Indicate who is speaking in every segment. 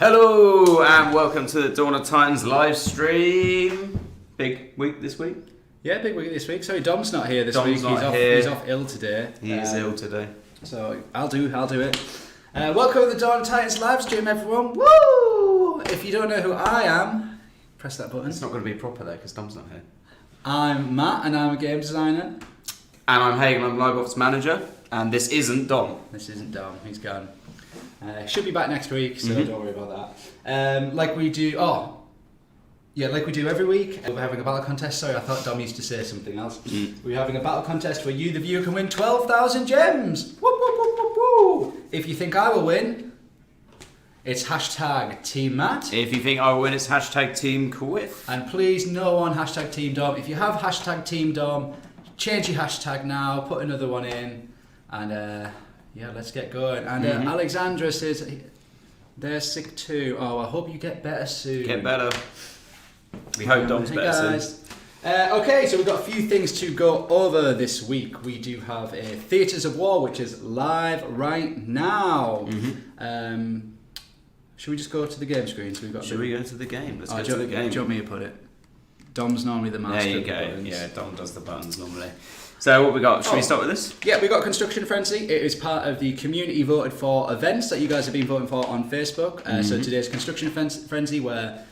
Speaker 1: Hello and welcome to the Dawn of Titans live stream. Big week this week.
Speaker 2: Yeah, big week this week. Sorry, Dom's not here this week. He's off ill today.
Speaker 1: He is ill today.
Speaker 2: So I'll do it. Welcome to the Dawn of Titans live stream, everyone. Woo! if you don't know who I am, press that button.
Speaker 1: It's not going to be proper though, because Dom's not here.
Speaker 2: I'm Matt, and I'm a game designer.
Speaker 1: And I'm Hagen, I'm Live Ops Manager. And this isn't Dom.
Speaker 2: This isn't Dom, he's gone. Should be back next week, so don't worry about that. Like we do every week, we're having a battle contest. Sorry, I thought Dom used to say something else. We're having a battle contest where you, the viewer, can win 12,000 gems. Woo, woo, woo, woo, woo. If you think I will win, it's hashtag Team Matt.
Speaker 1: If you think I will win, it's hashtag Team Quith.
Speaker 2: And please, no one hashtag Team Dom. If you have hashtag Team Dom, change your hashtag now, put another one in, and let's get going. And Alexandra says they're sick too. Oh, I hope you get better soon.
Speaker 1: Get better. We hope Dom's better soon.
Speaker 2: Okay, so we've got a few things to go over this week. We do have Theatres of War, which is live right now. Should we just go to the game screen? So
Speaker 1: Should we go to the game? Let's go to the game.
Speaker 2: Do you want me to put it? Dom's normally the master.
Speaker 1: There you
Speaker 2: of the
Speaker 1: go.
Speaker 2: buttons.
Speaker 1: Yeah, Dom does the buttons normally. So what we got? Should we start with this?
Speaker 2: Yeah, we got Construction Frenzy. It is part of the community voted for events that you guys have been voting for on Facebook. So today's Construction Frenzy, where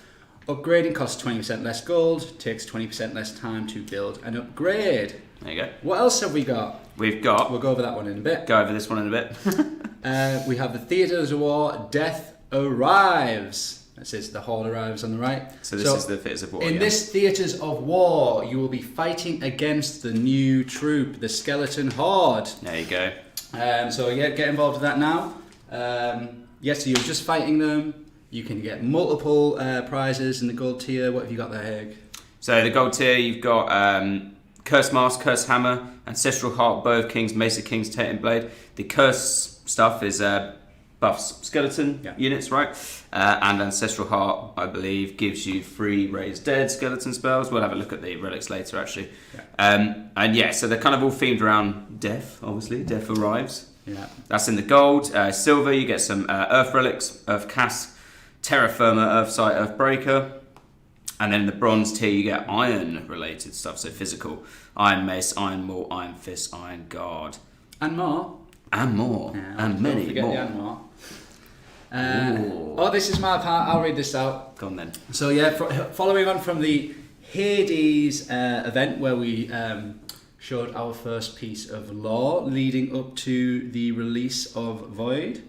Speaker 2: upgrading costs 20% less gold, takes 20% less time to build and upgrade.
Speaker 1: There you go.
Speaker 2: What else have we got?
Speaker 1: We've got...
Speaker 2: We'll go over that one in a bit.
Speaker 1: Go over this one in a bit.
Speaker 2: We have the Theatres of War, Death Arrives. It says the Horde arrives on the right.
Speaker 1: So this is the Theatres of War.
Speaker 2: In this Theatres of War, you will be fighting against the new troop, the Skeleton Horde.
Speaker 1: There you go.
Speaker 2: So yeah, get involved with that now. So you're just fighting them. You can get multiple prizes in the gold tier. What have you got there, Hag?
Speaker 1: So the gold tier, you've got Curse Mask, Curse Hammer, Ancestral Heart, Bow of Kings, Mace of Kings, Titan Blade. The Curse stuff is buffs skeleton units, right? And Ancestral Heart, I believe, gives you 3 Raise Dead skeleton spells. We'll have a look at the relics later, actually. Yeah. So they're kind of all themed around death, obviously. Death arrives.
Speaker 2: Yeah.
Speaker 1: That's in the gold. Silver, you get some Earth Relics, Earth Cask, Terra Firma, Earth Sight, Earth Breaker. And then in the bronze tier, you get iron-related stuff, so physical. Iron Mace, Iron Maul, Iron Fist, Iron Guard.
Speaker 2: And more.
Speaker 1: And more.
Speaker 2: Yeah,
Speaker 1: and many more.
Speaker 2: The and more. This is my part. I'll read this out.
Speaker 1: Go on then.
Speaker 2: So yeah, following on from the Hades event where we showed our first piece of lore leading up to the release of Void.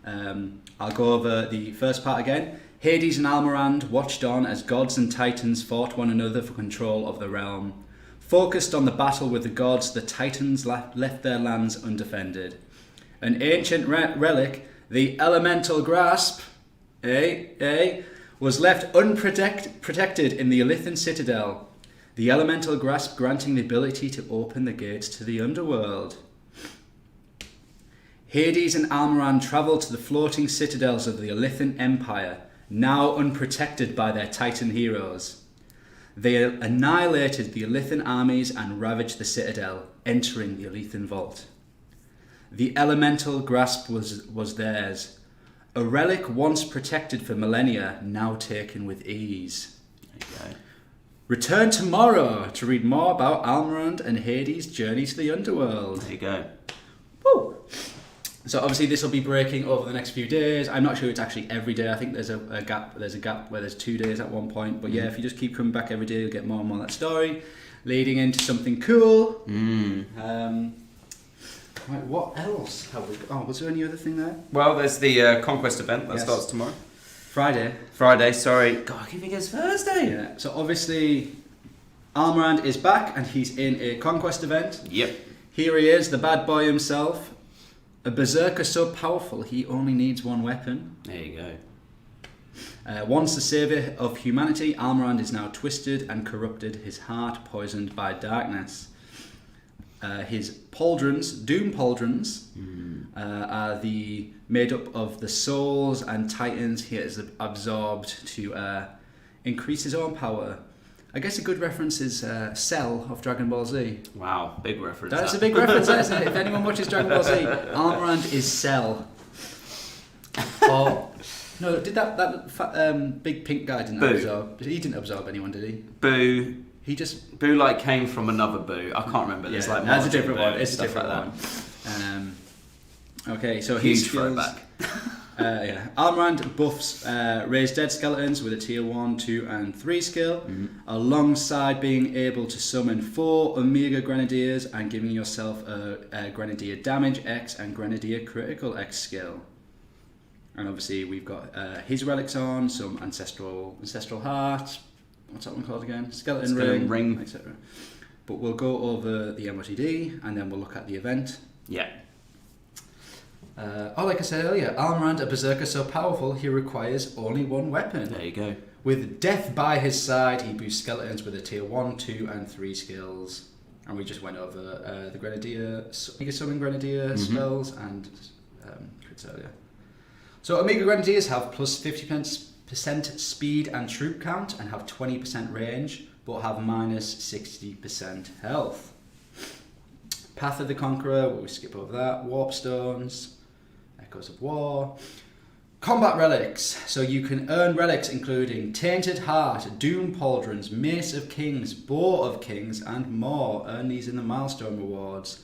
Speaker 2: I'll go over the first part again. Hades and Almorand watched on as gods and titans fought one another for control of the realm. Focused on the battle with the gods, the titans left their lands undefended. An ancient relic, the Elemental Grasp, was left unprotected in the Elithan Citadel. The Elemental Grasp granting the ability to open the gates to the underworld. Hades and Almorand travel to the floating citadels of the Elithan Empire, now unprotected by their Titan heroes. They annihilated the Elithan armies and ravaged the citadel, entering the Elithan vault. The Elemental Grasp was theirs, a relic once protected for millennia, now taken with ease.
Speaker 1: Okay.
Speaker 2: Return tomorrow to read more about Almorand and Hades' journey to the underworld.
Speaker 1: There you go.
Speaker 2: Woo! So obviously this will be breaking over the next few days. I'm not sure it's actually every day. I think there's a gap. There's a gap where there's 2 days at one point. But yeah, if you just keep coming back every day, you'll get more and more of that story, leading into something cool. Right, what else have we got? Oh, was there any other thing there?
Speaker 1: Well, there's the Conquest event that starts tomorrow. Friday, sorry. God, I keep thinking it's Thursday.
Speaker 2: Yeah. So obviously, Armand is back and he's in a Conquest event.
Speaker 1: Yep.
Speaker 2: Here he is, the bad boy himself. A berserker so powerful he only needs one weapon.
Speaker 1: There you go.
Speaker 2: Once the saviour of humanity, Armand is now twisted and corrupted, his heart poisoned by darkness. His pauldrons, doom pauldrons, are made up of the souls and titans he has absorbed to increase his own power. I guess a good reference is Cell of Dragon Ball Z.
Speaker 1: Wow, big reference.
Speaker 2: That's a big reference, isn't it? If anyone watches Dragon Ball Z, Armand is Cell. No, did that big pink guy didn't absorb? He didn't absorb anyone, did he?
Speaker 1: Boo.
Speaker 2: He just
Speaker 1: Boo came from another Boo. I can't remember. There's
Speaker 2: that's a different one. It's a
Speaker 1: stuff
Speaker 2: different
Speaker 1: like
Speaker 2: one. Okay, so
Speaker 1: huge
Speaker 2: his skills.
Speaker 1: throwback.
Speaker 2: Armand buffs raised dead skeletons with a tier 1, 2 and 3 skill, alongside being able to summon 4 Omega Grenadiers and giving yourself a Grenadier damage X and Grenadier critical X skill. And obviously we've got his relics on, some ancestral heart, what's that one called again? Skeleton ring, etc. But we'll go over the MOTD and then we'll look at the event.
Speaker 1: Yeah.
Speaker 2: Like I said earlier, Armand, a berserker so powerful he requires only one weapon.
Speaker 1: There you go.
Speaker 2: With death by his side, he boosts skeletons with a tier 1, 2 and 3 skills. And we just went over the Grenadier, Omega Summon Grenadier spells and crits earlier. So Omega Grenadiers have plus 50% speed and troop count and have 20% range, but have minus 60% health. Path of the Conqueror, we skip over that. Warp Stones, Echoes of War. Combat Relics, so you can earn relics including Tainted Heart, Doom Pauldrons, Mace of Kings, Bow of Kings and more. Earn these in the milestone rewards.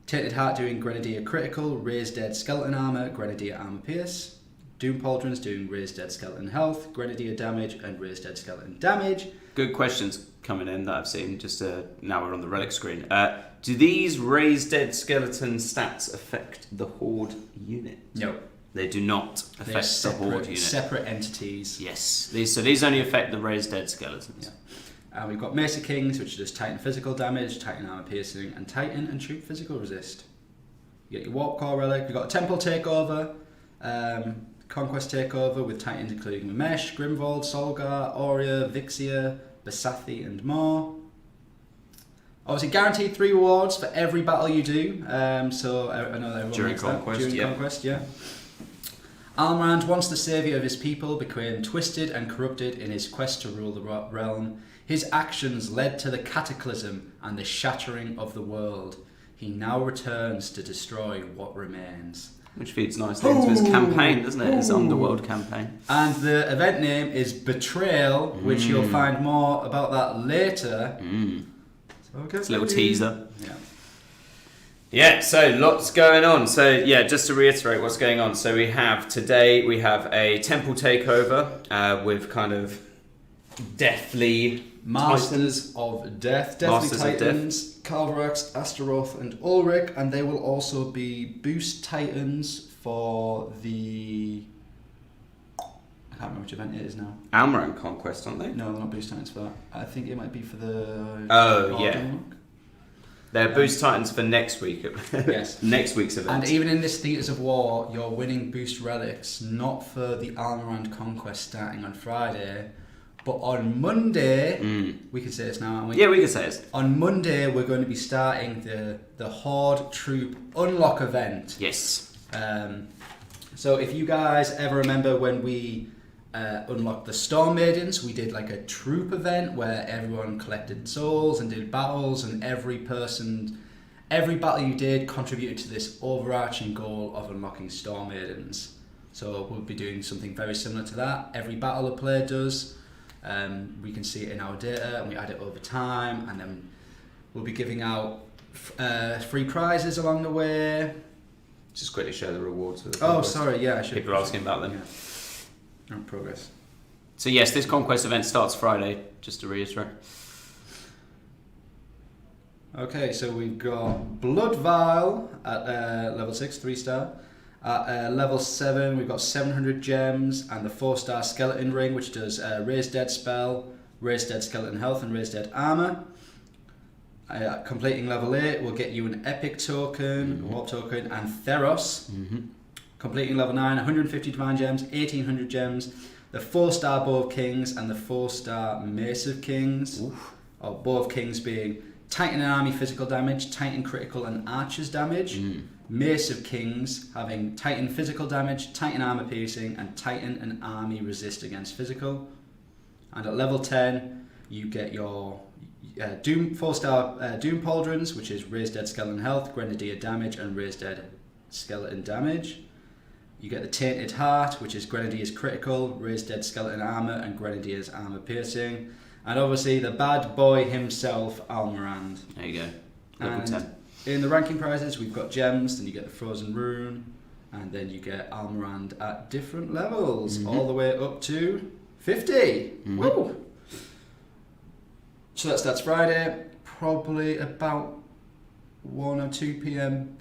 Speaker 2: Tainted Heart doing Grenadier Critical, Raised Dead Skeleton Armor, Grenadier Armor Pierce. Doom Pauldrons doing Raised Dead Skeleton Health, Grenadier Damage and Raised Dead Skeleton Damage.
Speaker 1: Good questions coming in that I've seen, just now we're on the relic screen. Do these Raised Dead Skeleton stats affect the Horde unit?
Speaker 2: No.
Speaker 1: They do not affect the Horde unit.
Speaker 2: Separate entities.
Speaker 1: Yes. These only affect the Raised Dead Skeletons.
Speaker 2: Yeah. We've got Mace of Kings, which does Titan Physical Damage, Titan Armor Piercing, and Titan and Troop Physical Resist. You get your Warp Core Relic. We've got a Temple Takeover, Conquest Takeover with Titans including Mamesh, Grimvold, Solgar, Aurea, Vixia, Basathi, and more. Obviously, guaranteed 3 rewards for every battle you do. So I know that everyone
Speaker 1: during
Speaker 2: likes
Speaker 1: Conquest,
Speaker 2: that. During Conquest, yeah. Almrand, once the saviour of his people, became twisted and corrupted in his quest to rule the realm. His actions led to the cataclysm and the shattering of the world. He now returns to destroy what remains.
Speaker 1: Which feeds nicely into his campaign, doesn't it? His Underworld campaign.
Speaker 2: And the event name is Betrayal, which you'll find more about that later. So
Speaker 1: it's a little teaser.
Speaker 2: Yeah.
Speaker 1: Yeah, so lots going on. So yeah, just to reiterate what's going on. So we have a temple takeover with kind of deathly
Speaker 2: Masters of Death, Deathly Titans, Calvarax, Astaroth and Ulrich, and they will also be boost Titans for the... I can't remember which event it is now.
Speaker 1: Almaran Conquest, aren't they?
Speaker 2: No, they're not boost Titans for that. I think it might be for the...
Speaker 1: Oh, yeah. They're boost Titans for next week.
Speaker 2: Yes.
Speaker 1: Next week's event.
Speaker 2: And even in this Theatres of War, you're winning boost relics, not for the Almarand Conquest starting on Friday, but on Monday, we can say this now, aren't we?
Speaker 1: Yeah, we can say it.
Speaker 2: On Monday, we're going to be starting the Horde Troop Unlock event.
Speaker 1: Yes.
Speaker 2: So if you guys ever remember when we unlocked the Storm Maidens, we did like a troop event where everyone collected souls and did battles, and every battle you did contributed to this overarching goal of unlocking Storm Maidens. So we'll be doing something very similar to that. Every battle a player does. We can see it in our data and we add it over time, and then we'll be giving out free prizes along the way.
Speaker 1: Just quickly share the rewards with
Speaker 2: I should.
Speaker 1: People are asking about them.
Speaker 2: Yeah. Progress.
Speaker 1: So yes, this Conquest event starts Friday, just to reiterate.
Speaker 2: Okay, so we've got Blood Vial at level 6, 3-star. At level 7, we've got 700 gems and the 4-star Skeleton Ring, which does Raised Dead Spell, Raised Dead Skeleton Health, and Raised Dead Armor. Completing level 8 will get you an Epic Token, Warp Token, and Theros. Completing level 9, 150 Divine Gems, 1800 gems, the 4-star Bow of Kings, and the 4-star Mace of Kings. Or Bow of Kings being Titan and Army Physical Damage, Titan Critical and Archer's Damage. Mace of Kings having Titan Physical Damage, Titan Armor Piercing, and Titan and Army Resist against Physical. And at level 10, you get your 4-star Doom Pauldrons, which is Raised Dead Skeleton Health, Grenadier Damage, and Raised Dead Skeleton Damage. You get the Tainted Heart, which is Grenadier's Critical, Raised Dead Skeleton Armor, and Grenadier's Armor Piercing. And obviously the bad boy himself, Almarand.
Speaker 1: There you go. Level 10.
Speaker 2: In the ranking prizes, we've got gems, then you get the Frozen Rune, And then you get Armand at different levels, all the way up to 50. Woo! So that starts Friday, probably about 1 or 2 p.m.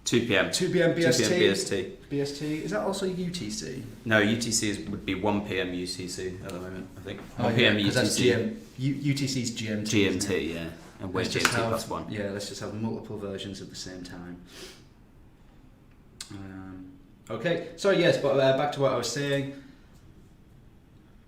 Speaker 1: 2 p.m.
Speaker 2: 2 p.m. BST.
Speaker 1: 2 p.m. BST.
Speaker 2: BST. Is that also UTC?
Speaker 1: No, would be 1 p.m. UTC at the moment, I think. 1
Speaker 2: yeah,
Speaker 1: p.m.
Speaker 2: because that's
Speaker 1: UTC.
Speaker 2: UTC's GMT.
Speaker 1: GMT, yeah. And we're
Speaker 2: Let's just
Speaker 1: GMT plus 1.
Speaker 2: Yeah, let's just have multiple versions at the same time. Okay, so yes, but back to what I was saying.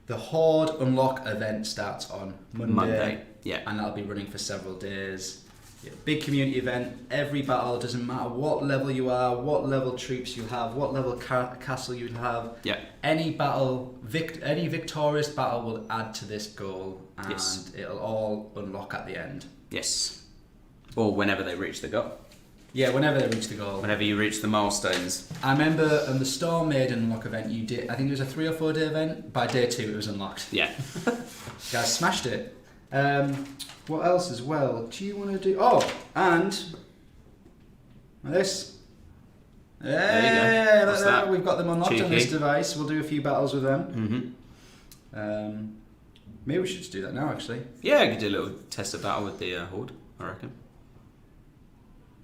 Speaker 2: The Hoard Unlock event starts on Monday.
Speaker 1: Yeah.
Speaker 2: And that'll be running for several days. Yeah, big community event. Every battle, doesn't matter what level you are, what level troops you have, what level castle you have.
Speaker 1: Yeah.
Speaker 2: Any battle, any victorious battle will add to this goal, and it'll all unlock at the end.
Speaker 1: Yes. Or whenever they reach the goal.
Speaker 2: Yeah, whenever they reach the goal.
Speaker 1: Whenever you reach the milestones.
Speaker 2: I remember on the Storm Maiden unlock event you did, I think it was a 3 or 4 day event. By day 2 it was unlocked.
Speaker 1: Yeah.
Speaker 2: Guys smashed it. What else as well? Do you want to do... Oh, and... This.
Speaker 1: There you go. What's that?
Speaker 2: We've got them unlocked on this
Speaker 1: Cheeky.
Speaker 2: device. We'll do a few battles with them. Maybe we should just do that now, actually.
Speaker 1: Yeah, I could do a little test of battle with the Horde, I reckon.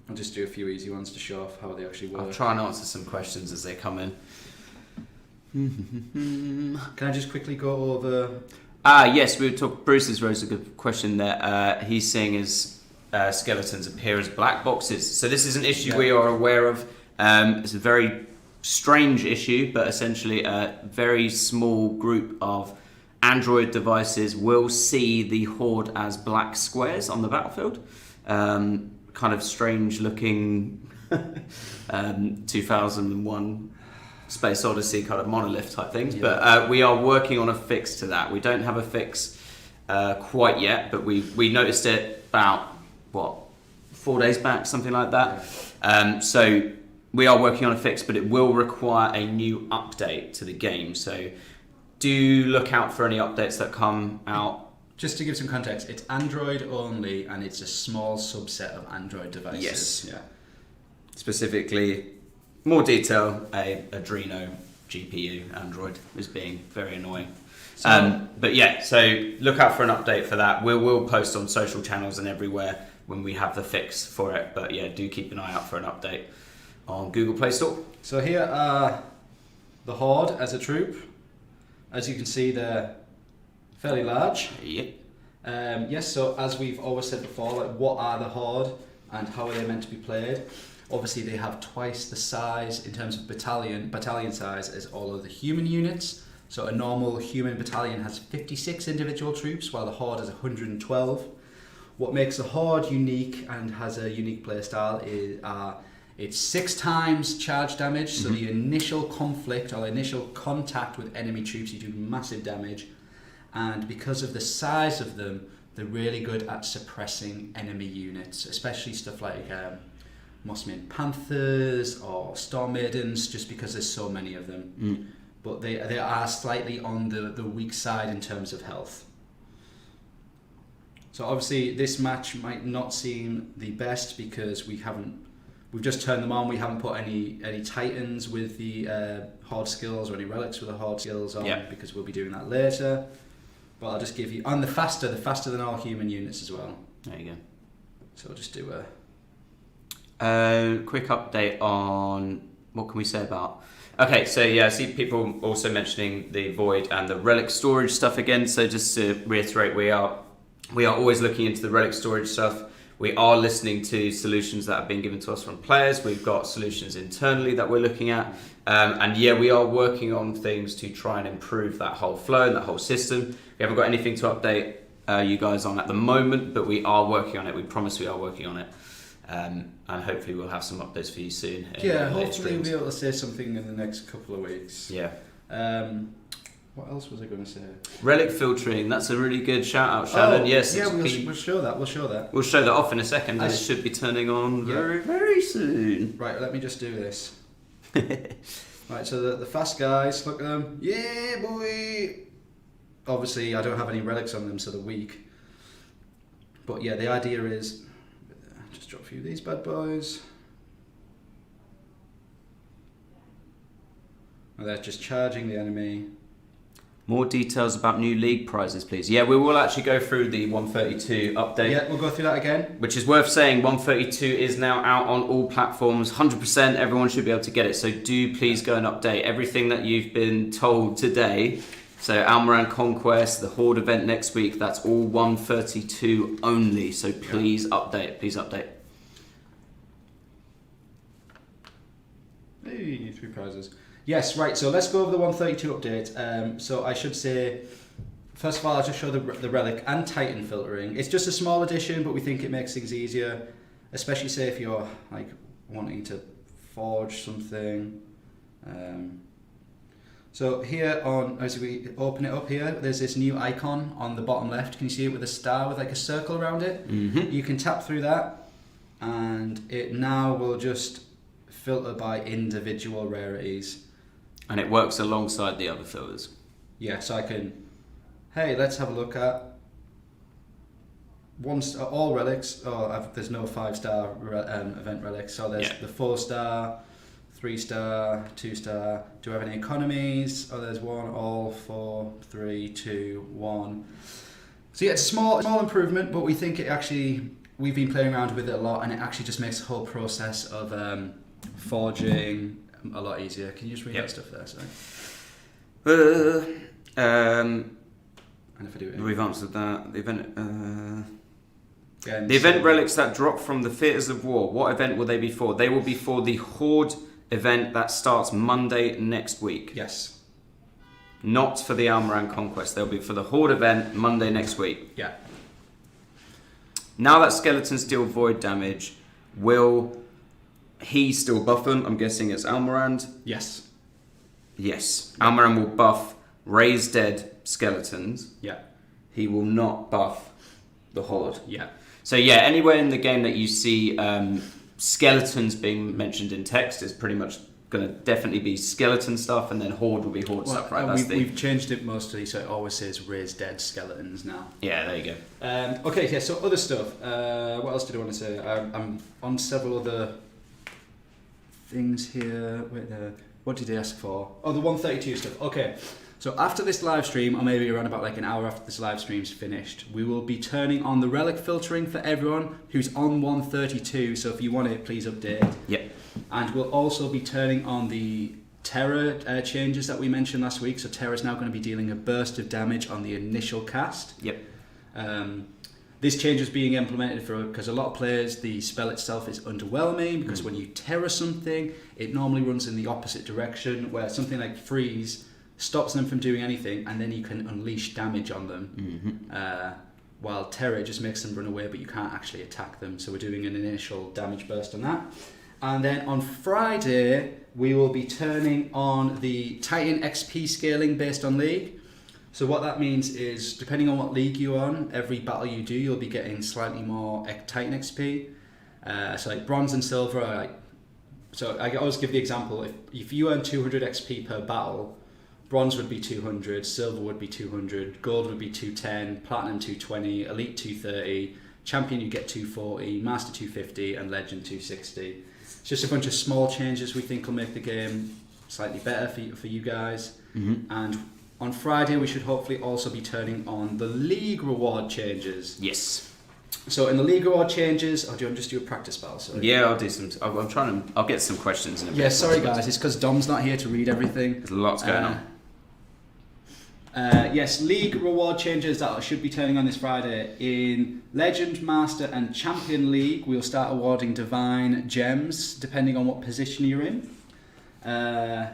Speaker 2: I'll just do a few easy ones to show off how they actually work.
Speaker 1: I'll try and answer some questions as they come in.
Speaker 2: Can I just quickly go over...
Speaker 1: Yes, we were talking. Bruce has raised a good question there. He's saying as skeletons appear as black boxes. So this is an issue we are aware of. It's a very strange issue, but essentially a very small group of Android devices will see the Horde as black squares on the battlefield. Kind of strange looking 2001 Space Odyssey kind of monolith type things, but we are working on a fix to that. We don't have a fix quite yet, but we noticed it about 4 days back, something like that. So we are working on a fix, but it will require a new update to the game. So do look out for any updates that come out.
Speaker 2: Just to give some context, it's Android only, and it's a small subset of Android devices.
Speaker 1: Yes. Yeah. Specifically, more detail, a Adreno GPU Android is being very annoying. But yeah, so look out for an update for that. We'll post on social channels and everywhere when we have the fix for it. But yeah, do keep an eye out for an update on Google Play Store.
Speaker 2: So here are the Horde as a troop. As you can see, they're fairly large.
Speaker 1: Yep.
Speaker 2: Yes, so as we've always said before, like, what are the Horde and how are they meant to be played? Obviously, they have twice the size in terms of battalion size as all of the human units. So a normal human battalion has 56 individual troops, while the Horde has 112. What makes the Horde unique and has a unique playstyle is it's 6 times charge damage. So the initial conflict or initial contact with enemy troops, you do massive damage. And because of the size of them, they're really good at suppressing enemy units, especially stuff like Mossman Panthers or Storm Maidens, just because there's so many of them. But they are slightly on the weak side in terms of health. So obviously this match might not seem the best because we've just turned them on. We haven't put any Titans with the Horde skills or any relics with the Horde skills on because we'll be doing that later. But I'll just give you, and the faster than all human units as well.
Speaker 1: There you go.
Speaker 2: So I'll just do
Speaker 1: quick update on what can we say about. Okay, so yeah, I see people also mentioning the Void and the relic storage stuff again. So just to reiterate, we are always looking into the relic storage stuff. We are listening to solutions that have been given to us from players. We've got solutions internally that we're looking at. And yeah, we are working on things to try and improve that whole flow and that whole system. We haven't got anything to update you guys on at the moment, but we are working on it. We promise we are working on it. And hopefully we'll have some updates for you soon.
Speaker 2: Hopefully we'll be able to say something in the next couple of weeks.
Speaker 1: Yeah.
Speaker 2: What else was I going to say?
Speaker 1: Relic filtering, that's a really good shout out, Shannon. Yes,
Speaker 2: yeah, we'll show that. We'll show that.
Speaker 1: We'll show that off in a second, and it should be turning on very soon.
Speaker 2: Right, let me just do this. Right, so the fast guys, look at them. Yeah, boy! Obviously, I don't have any relics on them, so they're weak. But yeah, the idea is, just drop a few of these bad boys. And they're just charging the enemy.
Speaker 1: More details about new league prizes, please. Yeah, we will actually go through the 132 update.
Speaker 2: Yeah, we'll go through that again.
Speaker 1: Which is worth saying, 132 is now out on all platforms. 100%, everyone should be able to get it. So do please go and update everything that you've been told today. So Armand Conquest, the Hoard event next week, that's all 132 only. So please update, please update.
Speaker 2: Hey, 3 prizes. Yes, right, so let's go over the 132 update. So I should say, first of all, I'll just show the Relic and Titan filtering. It's just a small edition, but we think it makes things easier, especially say if you're like wanting to forge something. So here as we open it up here, there's this new icon on the bottom left. Can you see it with a star with like a circle around it?
Speaker 1: Mm-hmm.
Speaker 2: You can tap through that, and it now will just filter by individual rarities.
Speaker 1: And it works alongside the other filters.
Speaker 2: Yeah, so I can, hey, let's have a look at all relics. Oh, there's no 5-star event relics. So there's the 4-star, 3-star, 2-star. Do I have any economies? Oh, there's 1, all, 4, 3, 2, 1. So yeah, it's a small improvement, but we think we've been playing around with it a lot, and it actually just makes the whole process of forging a lot easier. Can you just read that stuff there? Sorry. And if I do it,
Speaker 1: we've answered that. The event.
Speaker 2: The
Speaker 1: event relics that drop from the theatres of war. What event will they be for? They will be for the Hoard event that starts Monday next week.
Speaker 2: Yes.
Speaker 1: Not for the Armand Conquest. They'll be for the Hoard event Monday next week.
Speaker 2: Yeah.
Speaker 1: Now that skeletons deal void damage, will he still buff them? I'm guessing it's Armand.
Speaker 2: Yes.
Speaker 1: Yes. Armand will buff raise dead skeletons.
Speaker 2: Yeah.
Speaker 1: He will not buff the Hoard.
Speaker 2: Yeah.
Speaker 1: So yeah, anywhere in the game that you see skeletons being mentioned in text is pretty much going to definitely be skeleton stuff, and then Hoard will be Hoard stuff, right?
Speaker 2: We've changed it mostly so it always says raise dead skeletons now.
Speaker 1: Yeah, there you go.
Speaker 2: Okay, yeah, so other stuff. What else did I want to say? I'm on several other things here. Wait, what did they ask for? Oh, the 132 stuff. Okay. So after this live stream, or maybe around about like an hour after this live stream's finished, we will be turning on the relic filtering for everyone who's on 132. So if you want it, please update.
Speaker 1: Yep.
Speaker 2: And we'll also be turning on the Terror changes that we mentioned last week. So Terror's now going to be dealing a burst of damage on the initial cast.
Speaker 1: Yep.
Speaker 2: This change is being implemented because a lot of players, the spell itself is underwhelming because when you Terror something, it normally runs in the opposite direction, where something like Freeze stops them from doing anything, and then you can unleash damage on them. While Terror just makes them run away, but you can't actually attack them. So we're doing an initial damage burst on that. And then on Friday, we will be turning on the Titan XP scaling based on league. So what that means is, depending on what league you're on, every battle you do, you'll be getting slightly more Titan XP. So like bronze and silver are like... So I always give the example, if you earn 200 XP per battle, bronze would be 200, silver would be 200, gold would be 210, platinum 220, elite 230, champion you get 240, master 250, and legend 260. It's just a bunch of small changes we think will make the game slightly better for you guys. And on Friday, we should hopefully also be turning on the league reward changes.
Speaker 1: Yes.
Speaker 2: So in the league reward changes, do you want to just do a practice battle? Sorry.
Speaker 1: Yeah, I'll do some. I'll get some questions in a bit.
Speaker 2: Yeah, sorry guys, it's because Dom's not here to read everything.
Speaker 1: There's lots going on.
Speaker 2: Yes, league reward changes that should be turning on this Friday. In Legend, Master and Champion League, we'll start awarding Divine Gems depending on what position you're in. And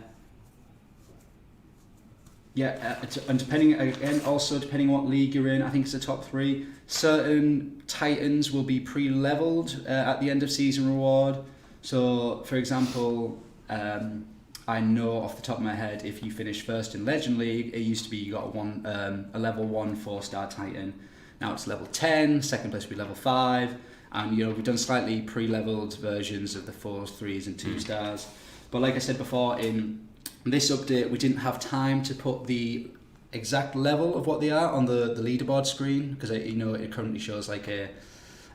Speaker 2: depending on what league you're in, I think it's the top 3. Certain Titans will be pre-leveled at the end of season reward. So, for example, I know off the top of my head, if you finish first in Legend League, it used to be you got a level 1 4-star Titan. Now it's level 10, second place will be level 5, and we've done slightly pre-leveled versions of the 4s, 3s and 2 stars. But like I said before, in this update we didn't have time to put the exact level of what they are on the leaderboard screen, because it currently shows like a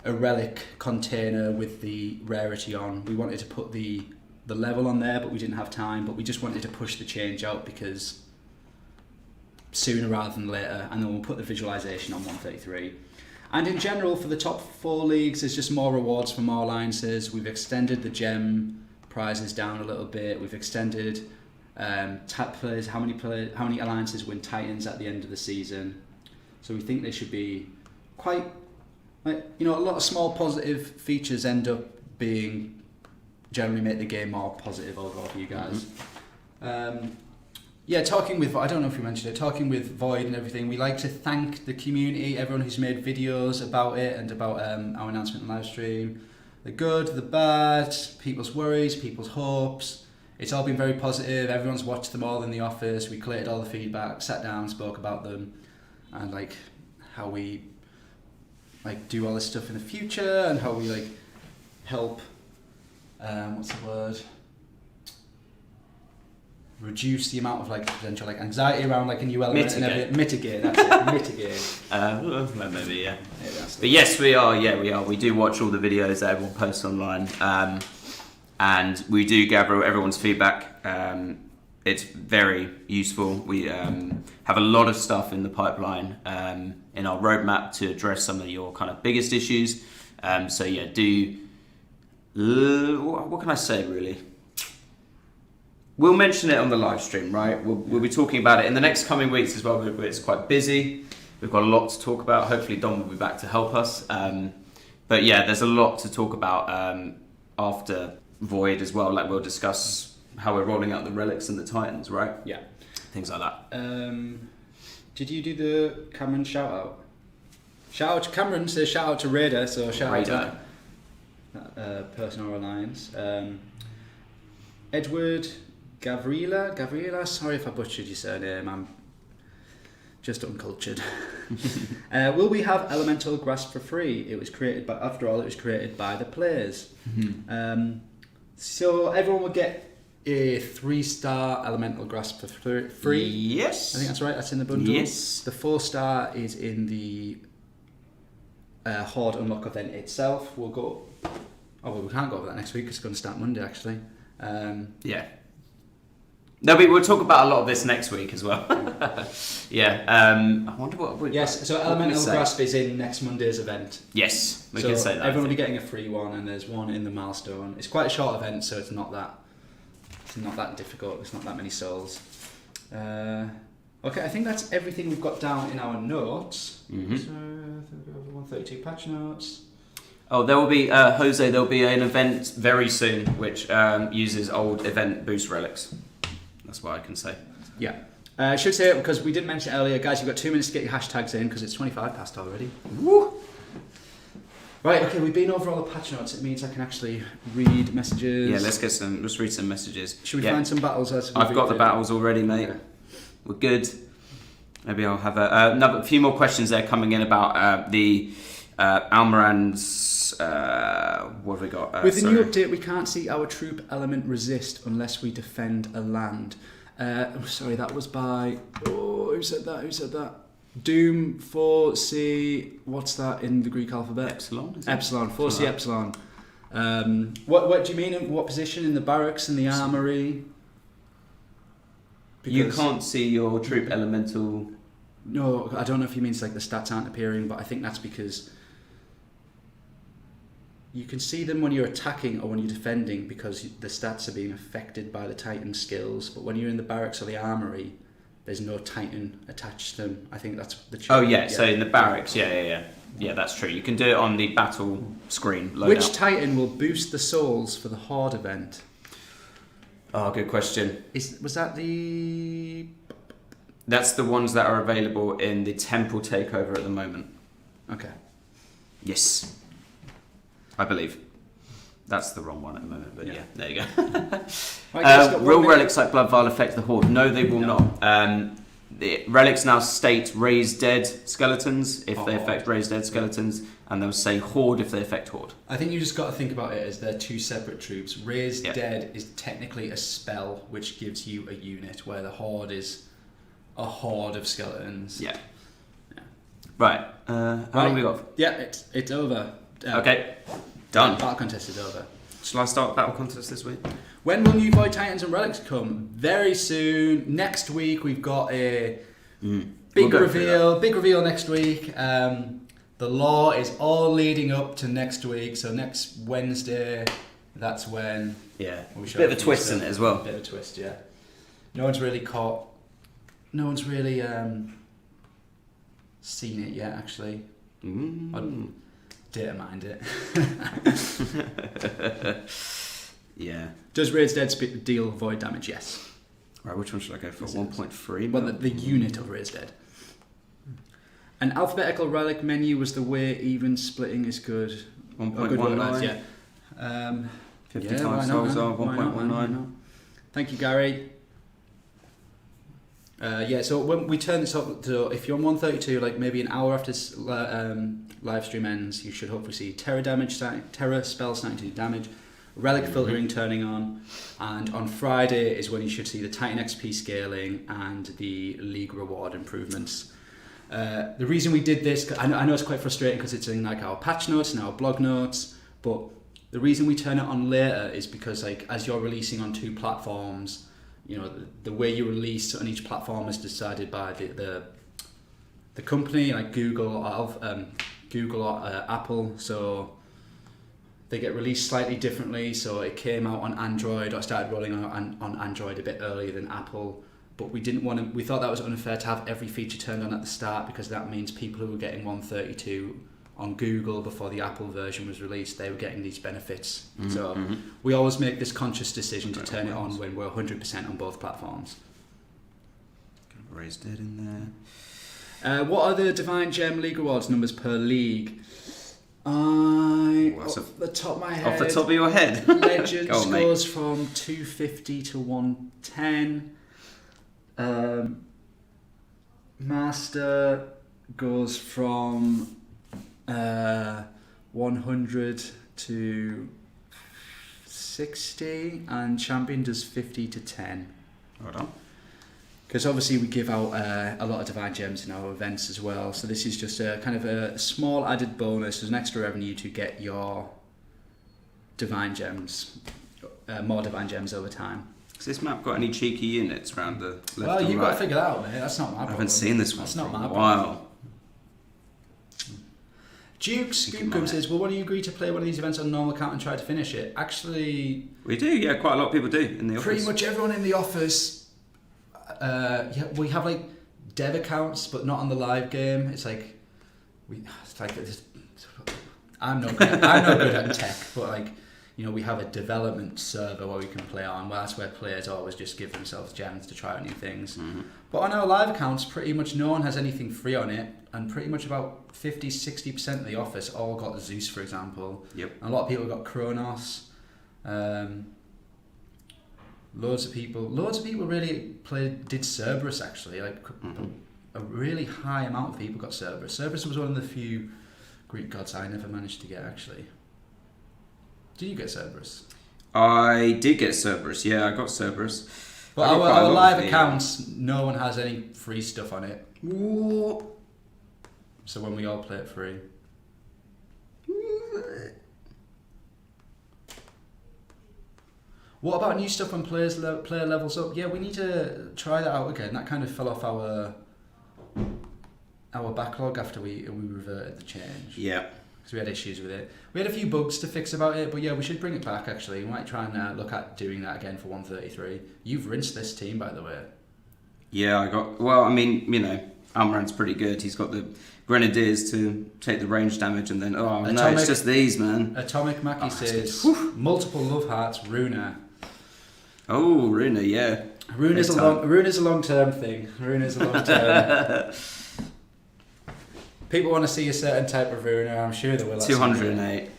Speaker 2: relic container with the rarity on. We wanted to put the the level on there, but we didn't have time. But we just wanted to push the change out because sooner rather than later, and then we'll put the visualization on 133. And in general, for the top 4 leagues, there's just more rewards for more alliances. We've extended the gem prizes down a little bit. We've extended players, how many alliances win Titans at the end of the season. So we think they should be quite, like, you know, a lot of small positive features end up being generally make the game more positive overall for you guys. Yeah, talking with, I don't know if we mentioned it, talking with Void and everything, we like to thank the community, everyone who's made videos about it and about our announcement and live stream. The good, the bad, people's worries, people's hopes. It's all been very positive. Everyone's watched them all in the office. We collated all the feedback, sat down, spoke about them, and like how we like do all this stuff in the future and how we like help. What's the word? Reduce the amount of like potential like anxiety around like a new element and everything. Mitigate. That's it. Mitigate.
Speaker 1: Maybe yeah. But yes, we are. Yeah, we are. We do watch all the videos that everyone posts online, and we do gather everyone's feedback. It's very useful. We have a lot of stuff in the pipeline in our roadmap to address some of your kind of biggest issues. So yeah, do. What can I say really? We'll mention it on the live stream, right? We'll be talking about it in the next coming weeks as well. It's quite busy. We've got a lot to talk about. Hopefully Dom will be back to help us. But yeah, there's a lot to talk about after Void as well. Like we'll discuss how we're rolling out the relics and the Titans, right?
Speaker 2: Yeah.
Speaker 1: Things like that.
Speaker 2: Did you do the Cameron shout out? Shout out to Cameron, says shout out to Raider, so shout out to that person or alliance. Edward Gavrila, sorry if I butchered your surname, I'm just uncultured. Will we have Elemental Grasp for free? It was created by, after all, it was created by the players. So everyone will get a 3-star Elemental Grasp for free.
Speaker 1: Yes.
Speaker 2: I think that's right, that's in the bundle.
Speaker 1: Yes.
Speaker 2: The 4-star is in the Hoard Unlock event itself. We'll go, oh well, we can't go over that next week because it's going to start Monday actually.
Speaker 1: Yeah. No, we'll talk about a lot of this next week as well. Yeah. I wonder what.
Speaker 2: Yes. So Elemental Grasp is in next Monday's event.
Speaker 1: Yes, we can say that.
Speaker 2: Everyone will be getting a free one, and there's one in the milestone. It's quite a short event, so it's not that difficult. It's not that many souls. Okay, I think that's everything we've got down in our notes.
Speaker 1: Mm-hmm.
Speaker 2: So 132 patch notes.
Speaker 1: Oh, there will be, Jose, there will be an event very soon which uses old event boost relics. That's what I can say.
Speaker 2: Yeah. I should say it because we didn't mention it earlier. Guys, you've got 2 minutes to get your hashtags in because it's 25 past already. Woo! Right, okay, we've been over all the patch notes. It means I can actually read messages.
Speaker 1: Yeah, let's read some messages.
Speaker 2: Should we find some battles?
Speaker 1: I've got the battles already, mate. Okay. We're good. Maybe I'll have a few more questions there coming in about the Almorand's, what have we got?
Speaker 2: With the new update, we can't see our troop element resist unless we defend a land. Sorry, that was by... Oh, who said that? Doom 4C... What's that in the Greek alphabet?
Speaker 1: Epsilon?
Speaker 2: Epsilon, 4C Epsilon. What do you mean? What position? In the barracks, in the armory?
Speaker 1: Because you can't see your troop elemental...
Speaker 2: No, I don't know if he means like the stats aren't appearing, but I think that's because you can see them when you're attacking or when you're defending because the stats are being affected by the Titan skills. But when you're in the barracks or the armory, there's no Titan attached to them. I think that's the.
Speaker 1: Oh yeah, so in the barracks, yeah, that's true. You can do it on the battle screen.
Speaker 2: Which Titan will boost the souls for the Hoard event?
Speaker 1: Oh, good question.
Speaker 2: Was that the?
Speaker 1: That's the ones that are available in the Temple takeover at the moment.
Speaker 2: Okay.
Speaker 1: Yes. I believe. That's the wrong one at the moment, but yeah there you go. Will relics like Blood Vial affect the Horde? No, they will not. The relics now state raised dead skeletons if they affect raised dead skeletons, and they'll say Horde if they affect Horde.
Speaker 2: I think you just got to think about it as they're 2 separate troops. Raised dead is technically a spell which gives you a unit, where the Horde is a horde of skeletons.
Speaker 1: Yeah. Right. How long have we got?
Speaker 2: Yeah, it's over.
Speaker 1: Okay. Done.
Speaker 2: Battle contest is over.
Speaker 1: Shall I start battle contest this week?
Speaker 2: When will new Void Titans and Relics come? Very soon. Next week we've got a big reveal next week. The lore is all leading up to next week, so next Wednesday, that's when...
Speaker 1: Yeah, we bit of a twist in it as well.
Speaker 2: Bit of a twist, yeah. No one's really seen it yet, actually. I'd data mined it.
Speaker 1: Yeah.
Speaker 2: Does Raid's Dead deal void damage? Yes.
Speaker 1: Right, which one should I go for? 1.3?
Speaker 2: Well, the unit of Raid's Dead. An alphabetical relic menu was the way even splitting is good.
Speaker 1: 1.19.
Speaker 2: Yeah.
Speaker 1: 55 souls are 1.19.
Speaker 2: Thank you, Gary. So when we turn this up to, if you're on 132, like maybe an hour after live stream ends, you should hopefully see Terror spells 92 damage, Relic Filtering turning on, and on Friday is when you should see the Titan XP scaling and the League reward improvements. The reason we did this, I know it's quite frustrating because it's in like our patch notes and our blog notes, but the reason we turn it on later is because like as you're releasing on 2 platforms, you know, the way you release on each platform is decided by the company, like Google or Apple, so they get released slightly differently. So it came out on Android, or started rolling out on Android a bit earlier than Apple, but we thought that was unfair to have every feature turned on at the start, because that means people who were getting 132 on Google before the Apple version was released, they were getting these benefits. So we always make this conscious decision to turn it on when we're 100% on both platforms.
Speaker 1: Raid's Dead in there.
Speaker 2: What are the Divine Gem League Rewards numbers per league? Off the top of my head.
Speaker 1: Off the top of your head?
Speaker 2: Legends goes from 250 to 110. Master goes from 100 to 60, and Champion does 50 to 10.
Speaker 1: Hold on.
Speaker 2: Because obviously we give out a lot of Divine Gems in our events as well, so this is just a kind of a small added bonus as an extra revenue to get your Divine Gems, more Divine Gems over time.
Speaker 1: Has this map got any cheeky units around the left?
Speaker 2: Well, you've got to figure that out, mate. That's not my problem.
Speaker 1: I haven't seen this one.
Speaker 2: That's not my
Speaker 1: problem.
Speaker 2: Wow. Duke Scoopcom says, will one of you agree to play one of these events on normal account and try to finish it? Actually...
Speaker 1: We do, yeah. Quite a lot of people do in the office.
Speaker 2: Pretty much everyone in the office. We have like dev accounts, but not on the live game. It's like... I'm not good at tech, but like... You know, we have a development server where we can play on. Well, that's where players always just give themselves gems to try out new things. But on our live accounts, pretty much no one has anything free on it, and pretty much about 50-60% of the office all got Zeus, for example.
Speaker 1: Yep.
Speaker 2: And a lot of people got Kronos. Loads of people really did Cerberus, actually. Like a really high amount of people got Cerberus. Cerberus was one of the few Greek gods I never managed to get, actually. Did you get Cerberus?
Speaker 1: I did get Cerberus, yeah, I got Cerberus.
Speaker 2: But our live accounts, no one has any free stuff on it.
Speaker 1: What?
Speaker 2: So when we all play it free. What about new stuff when player levels up? Yeah, we need to try that out again. That kind of fell off our backlog after we reverted the change.
Speaker 1: Yeah.
Speaker 2: Because we had issues with it. We had a few bugs to fix about it, but yeah, we should bring it back, actually. We might try and look at doing that again for 133. You've rinsed this team, by the way.
Speaker 1: Yeah, Armand's pretty good. He's got the Grenadiers to take the range damage, and then, no, it's just these, man.
Speaker 2: Atomic Mackie says, multiple love hearts, Runa.
Speaker 1: Oh, Runa, yeah.
Speaker 2: Runa's a long-term thing. Runa's a long-term... People want to see a certain type of Runa, I'm sure they will.
Speaker 1: 208.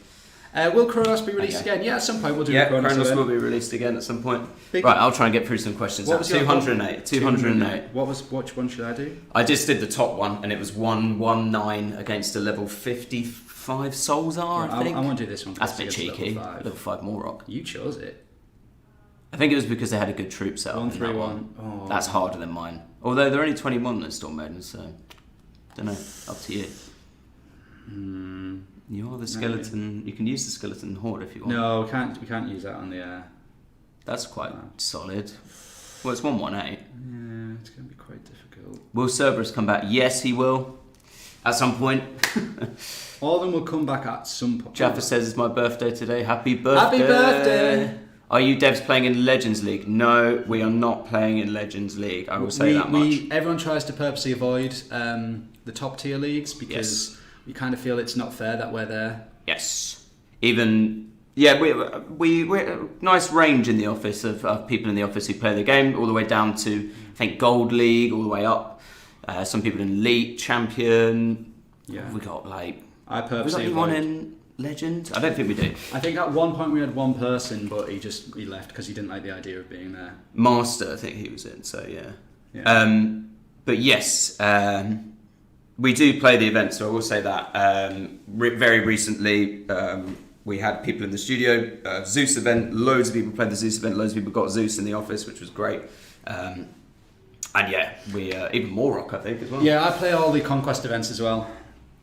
Speaker 2: Will Kronos be released again? Yeah, at some point we'll do Kronos.
Speaker 1: Kronos will be released again at some point. Right, I'll try and get through some questions.
Speaker 2: What was
Speaker 1: 208. 208.
Speaker 2: Which one should I do?
Speaker 1: I just did the top one, and it was 119 against a level 55 souls are, I think.
Speaker 2: I want to do this one.
Speaker 1: That's a bit cheeky. Level 5 Morlock.
Speaker 2: You chose it.
Speaker 1: I think it was because they had a good troop set up.
Speaker 2: 131.
Speaker 1: Oh. That's harder than mine. Although they're only 21 in Storm Maiden, so... Don't know. Up to you. You're the skeleton. You can use the skeleton hoard if you want.
Speaker 2: No, we can't use that on the.
Speaker 1: That's quite solid. Well, it's 118.
Speaker 2: Yeah, it's going to be quite difficult.
Speaker 1: Will Cerberus come back? Yes, he will. At some point.
Speaker 2: All of them will come back at some point.
Speaker 1: Jaffa says it's my birthday today. Happy birthday.
Speaker 2: Happy birthday.
Speaker 1: Are you devs playing in Legends League? No, we are not playing in Legends League. I will say that much.
Speaker 2: Everyone tries to purposely avoid the top tier leagues because we kind of feel it's not fair that we're there.
Speaker 1: Yes. Even... Yeah, we're nice range in the office of people in the office who play the game, all the way down to, I think, Gold League, all the way up. Some people in Elite, Champion.
Speaker 2: Yeah.
Speaker 1: We got, like...
Speaker 2: I purposely
Speaker 1: anyone in Legend? I don't think we do.
Speaker 2: I think at one point we had one person, but he left because he didn't like the idea of being there.
Speaker 1: Master, I think he was in, so yeah. But yes, we do play the event, so I will say that. Very recently, we had people in the studio, Zeus event, loads of people played the Zeus event, loads of people got Zeus in the office, which was great. And yeah, we even more rock, I think, as well.
Speaker 2: Yeah, I play all the Conquest events as well.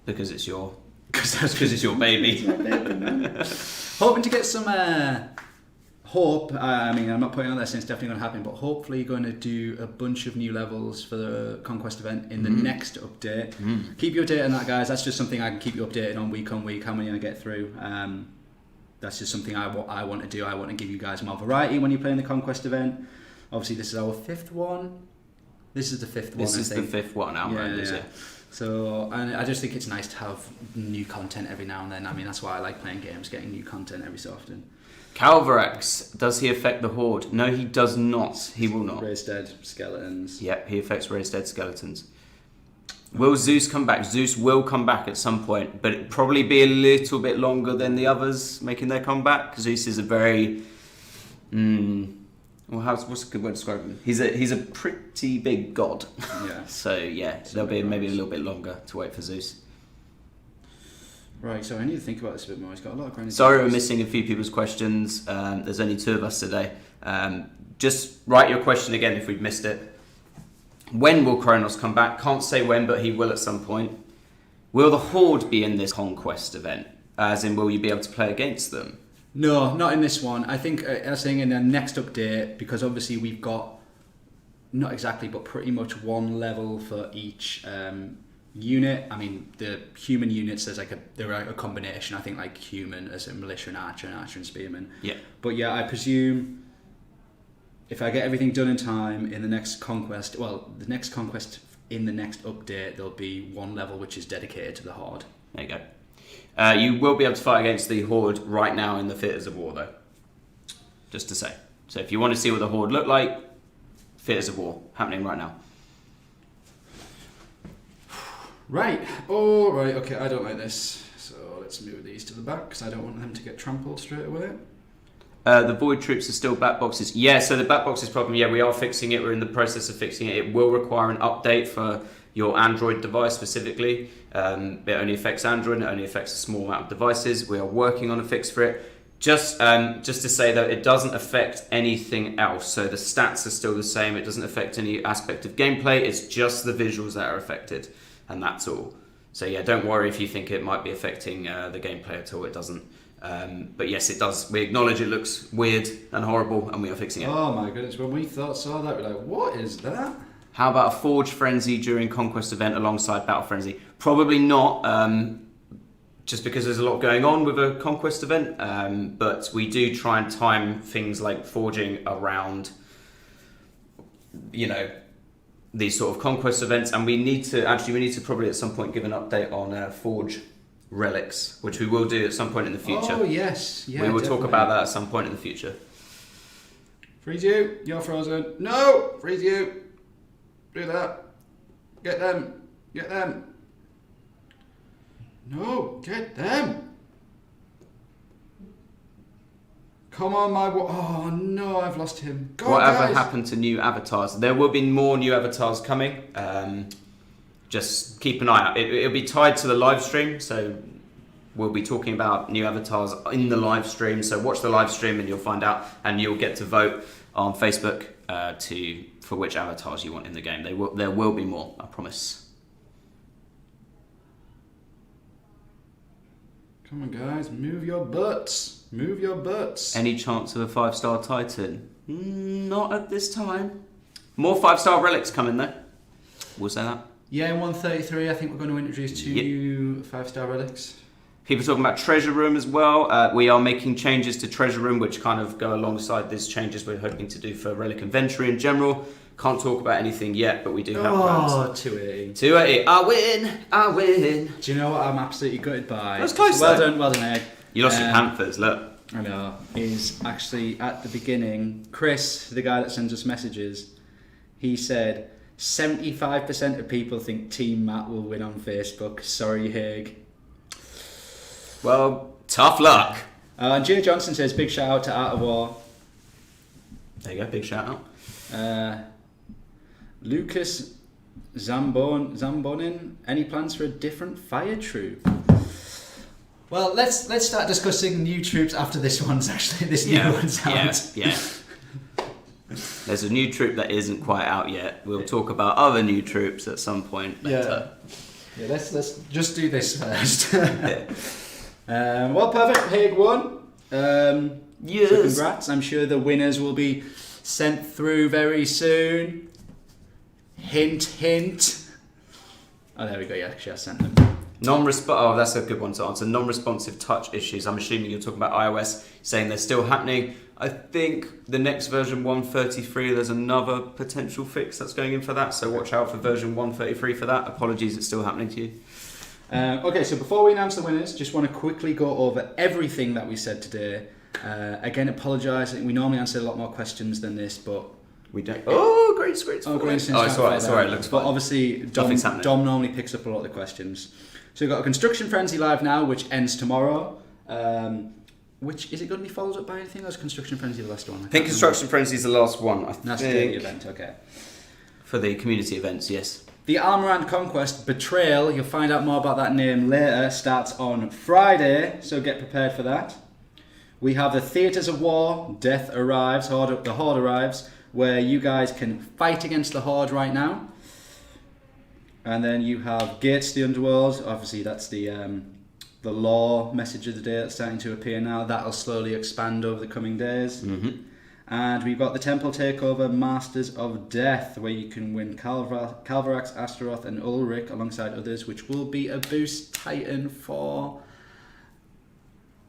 Speaker 1: Because it's your baby.
Speaker 2: Hoping to get some hope. I mean, I'm not putting on that saying it's definitely going to happen, but hopefully going to do a bunch of new levels for the Conquest event in the next update. Keep you updated on that, guys. That's just something I can keep you updated on week, how many I get through. That's just something I want to do. I want to give you guys more variety when you're playing the Conquest event. Obviously, this is our 5th one. This is the 5th one,
Speaker 1: This is the 5th one out, is it?
Speaker 2: So, and I just think it's nice to have new content every now and then. I mean, that's why I like playing games, getting new content every so often.
Speaker 1: Calvarax, does he affect the Horde? No, he does not. He will not.
Speaker 2: Raised dead skeletons.
Speaker 1: Yep, he affects raised dead skeletons. Will Zeus come back? Zeus will come back at some point, but it'll probably be a little bit longer than the others making their comeback. Zeus is a very... what's a good way to describe him? He's a pretty big god.
Speaker 2: Yeah.
Speaker 1: So yeah, there'll be maybe a little bit longer to wait for Zeus.
Speaker 2: Right, so I need to think about this a bit more. He's got a lot of grinding.
Speaker 1: Sorry we're missing a few people's questions. There's only 2 of us today. Just write your question again if we've missed it. When will Kronos come back? Can't say when, but he will at some point. Will the Horde be in this Conquest event? As in, will you be able to play against them?
Speaker 2: No, not in this one. I think I was saying in the next update, because obviously we've got, not exactly, but pretty much one level for each unit. I mean, the human units, they're a combination. I think like human as a militia and archer and spearman.
Speaker 1: Yeah.
Speaker 2: But yeah, I presume if I get everything done in time in the next Conquest, in the next update, there'll be one level which is dedicated to the Horde.
Speaker 1: There you go. You will be able to fight against the Horde right now in the Theatres of War, though. Just to say. So if you want to see what the Horde look like, Theatres of War, happening right now.
Speaker 2: Right. Oh, right. Okay, I don't like this. So let's move these to the back, because I don't want them to get trampled straight away.
Speaker 1: The Void Troops are still back boxes. Yeah, so the back boxes problem, yeah, we are fixing it. We're in the process of fixing it. It will require an update for your Android device specifically. It only affects Android, and it only affects a small amount of devices. We are working on a fix for it. Just to say that it doesn't affect anything else. So the stats are still the same. It doesn't affect any aspect of gameplay. It's just the visuals that are affected, and that's all. So yeah, don't worry if you think it might be affecting the gameplay at all. It doesn't. But yes, it does. We acknowledge it looks weird and horrible, and we are fixing it.
Speaker 2: Oh my goodness, when we saw that, we're like, what is that?
Speaker 1: How about a Forge Frenzy during Conquest event alongside Battle Frenzy? Probably not, just because there's a lot going on with a Conquest event, but we do try and time things like forging around, these sort of Conquest events, and we need to probably at some point give an update on Forge relics, which we will do at some point in the future.
Speaker 2: Oh yes, yeah.
Speaker 1: We will
Speaker 2: definitely
Speaker 1: talk about that at some point in the future.
Speaker 2: Freeze you, you're frozen. No, freeze you. Do that. Get them. Get them. No, get them. Come on, oh no, I've lost him. Go
Speaker 1: Whatever
Speaker 2: guys.
Speaker 1: happened to new avatars? There will be more new avatars coming. Just keep an eye out. It'll be tied to the live stream, so we'll be talking about new avatars in the live stream. So watch the live stream and you'll find out, and you'll get to vote on Facebook for which avatars you want in the game. There will be more, I promise.
Speaker 2: Come on, guys, move your butts. Move your butts.
Speaker 1: Any chance of a 5-star Titan? Not at this time. More 5-star relics coming though. We'll say that.
Speaker 2: Yeah, in 133, I think we're going to introduce 2 5-star relics.
Speaker 1: People talking about Treasure Room as well. We are making changes to Treasure Room, which kind of go alongside these changes we're hoping to do for Relic Inventory in general. Can't talk about anything yet, but we do have plans.
Speaker 2: Oh, 280.
Speaker 1: 280. I win.
Speaker 2: Do you know what I'm absolutely gutted by?
Speaker 1: That was close,
Speaker 2: Well
Speaker 1: though.
Speaker 2: done, Egg.
Speaker 1: You lost your Panthers, look.
Speaker 2: I know. Is actually at the beginning, Chris, the guy that sends us messages, he said 75% of people think Team Matt will win on Facebook. Sorry, Haig.
Speaker 1: Well, tough luck.
Speaker 2: And Jay Johnson says, big shout out to Art of War.
Speaker 1: There you go, big shout out.
Speaker 2: Lucas Zambonin, any plans for a different fire troop? Well, let's start discussing new troops after this new one's out.
Speaker 1: Yeah. There's a new troop that isn't quite out yet. We'll talk about other new troops at some point later.
Speaker 2: Yeah, let's just do this first. Well, perfect. Haig won.
Speaker 1: Yes.
Speaker 2: So congrats. I'm sure the winners will be sent through very soon. Hint, hint. Oh, there we go. Yeah, actually, I sent them.
Speaker 1: Oh, that's a good one to answer. Non-responsive touch issues. I'm assuming you're talking about iOS, saying they're still happening. I think the next version 133, there's another potential fix that's going in for that. So watch out for version 133 for that. Apologies, it's still happening to you.
Speaker 2: Okay, so before we announce the winners, just want to quickly go over everything that we said today. Again, apologise. We normally answer a lot more questions than this, but
Speaker 1: we don't. Oh, great screen!
Speaker 2: Oh, great screen!
Speaker 1: It's alright. It looks fine.
Speaker 2: But obviously, Dom normally picks up a lot of the questions. So we've got a Construction Frenzy live now, which ends tomorrow. Which is it going to be followed up by anything? Or is Construction Frenzy the last one?
Speaker 1: I think Construction Frenzy is the last one.
Speaker 2: That's the daily event. Okay.
Speaker 1: For the community events, yes.
Speaker 2: The Armand Conquest Betrayal, you'll find out more about that name later, starts on Friday, so get prepared for that. We have the Theatres of War, Death Arrives, the Horde arrives, where you guys can fight against the Horde right now. And then you have Gates to the Underworld, obviously that's the lore message of the day that's starting to appear now. That'll slowly expand over the coming days.
Speaker 1: Mm-hmm.
Speaker 2: And we've got the Temple Takeover Masters of Death, where you can win Calvarax, Astaroth, and Ulrich alongside others, which will be a boost Titan for.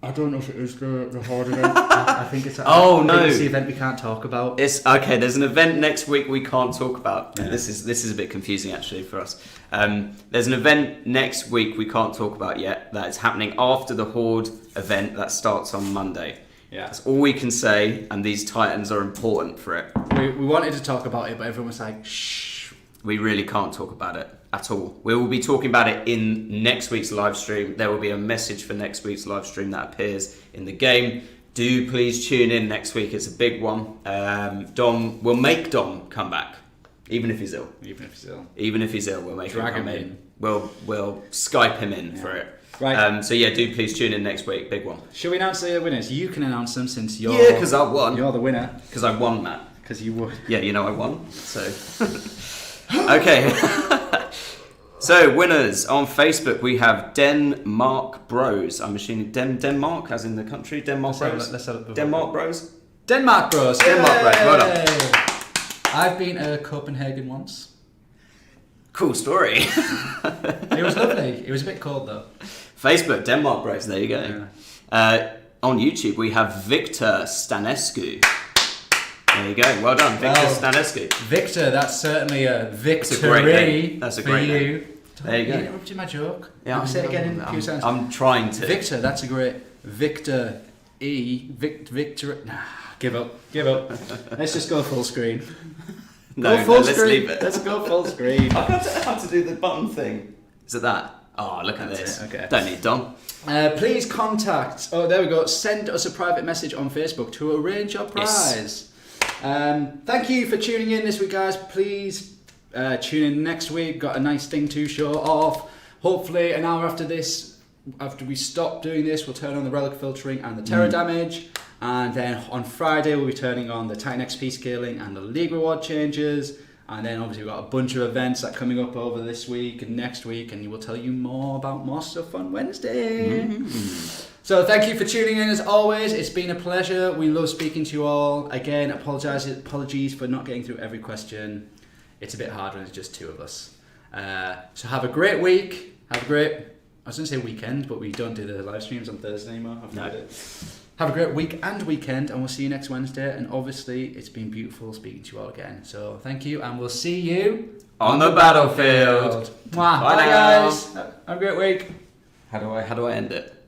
Speaker 2: I don't know if it is the Horde event. I think it's. It's the event we can't talk about.
Speaker 1: It's okay. There's an event next week we can't talk about. Yeah. This is a bit confusing actually for us. There's an event next week we can't talk about yet. That is happening after the Horde event that starts on Monday.
Speaker 2: Yeah.
Speaker 1: That's all we can say, and these Titans are important for it.
Speaker 2: We wanted to talk about it, but everyone was like, shh.
Speaker 1: We really can't talk about it at all. We will be talking about it in next week's live stream. There will be a message for next week's live stream that appears in the game. Do please tune in next week. It's a big one. We'll make Dom come back, even if he's ill.
Speaker 2: Even if he's ill,
Speaker 1: we'll make him come in. We'll Skype him in for it.
Speaker 2: Right.
Speaker 1: So yeah, do please tune in next week. Big one.
Speaker 2: Shall we announce the winners? You can announce them since you're.
Speaker 1: Yeah, because I won.
Speaker 2: You're the winner.
Speaker 1: Because I won, Matt.
Speaker 2: Because you would.
Speaker 1: Yeah, I won. So. Okay. So winners on Facebook we have Denmark Bros. I'm assuming Denmark, as in the country. Denmark Bros. Denmark Bros.
Speaker 2: Denmark Bros.
Speaker 1: Denmark Bros. Well done.
Speaker 2: I've been to Copenhagen once.
Speaker 1: Cool story.
Speaker 2: It was lovely. It was a bit cold though.
Speaker 1: Facebook, Denmark Bros. There you go. Yeah. On YouTube, we have Victor Stanescu. There you go. Well done, Victor Stanescu.
Speaker 2: Victor, that's certainly a victory.
Speaker 1: That's a great name.
Speaker 2: For you.
Speaker 1: There you go.
Speaker 2: You interrupted my joke.
Speaker 1: Yeah,
Speaker 2: say it again in a few seconds.
Speaker 1: I'm trying to.
Speaker 2: Victor, that's a great. Victor E. Victor. Nah, give up. Let's just go full screen.
Speaker 1: Let's leave it.
Speaker 2: Let's go full screen.
Speaker 1: I don't know how to do the button thing. Is it that? Oh, look at this.
Speaker 2: Okay.
Speaker 1: Don't need Dom.
Speaker 2: Please contact. Oh, there we go. Send us a private message on Facebook to arrange your prize. Yes. Thank you for tuning in this week, guys. Please tune in next week. Got a nice thing to show off. Hopefully, an hour after this, after we stop doing this, we'll turn on the relic filtering and the terror damage. And then on Friday, we'll be turning on the Titan XP scaling and the league reward changes. And then obviously we've got a bunch of events that are coming up over this week and next week, and we'll tell you more about more stuff on Wednesday. So thank you for tuning in as always. It's been a pleasure. We love speaking to you all. Again, apologies for not getting through every question. It's a bit hard when it's just two of us. So have a great week. I was going to say weekend, but we don't do the live streams on Thursday anymore. Have a great week and weekend, and we'll see you next Wednesday. And obviously, it's been beautiful speaking to you all again. So thank you, and we'll see you
Speaker 1: on the battlefield.
Speaker 2: Bye, guys. Have a great week.
Speaker 1: How do I end it?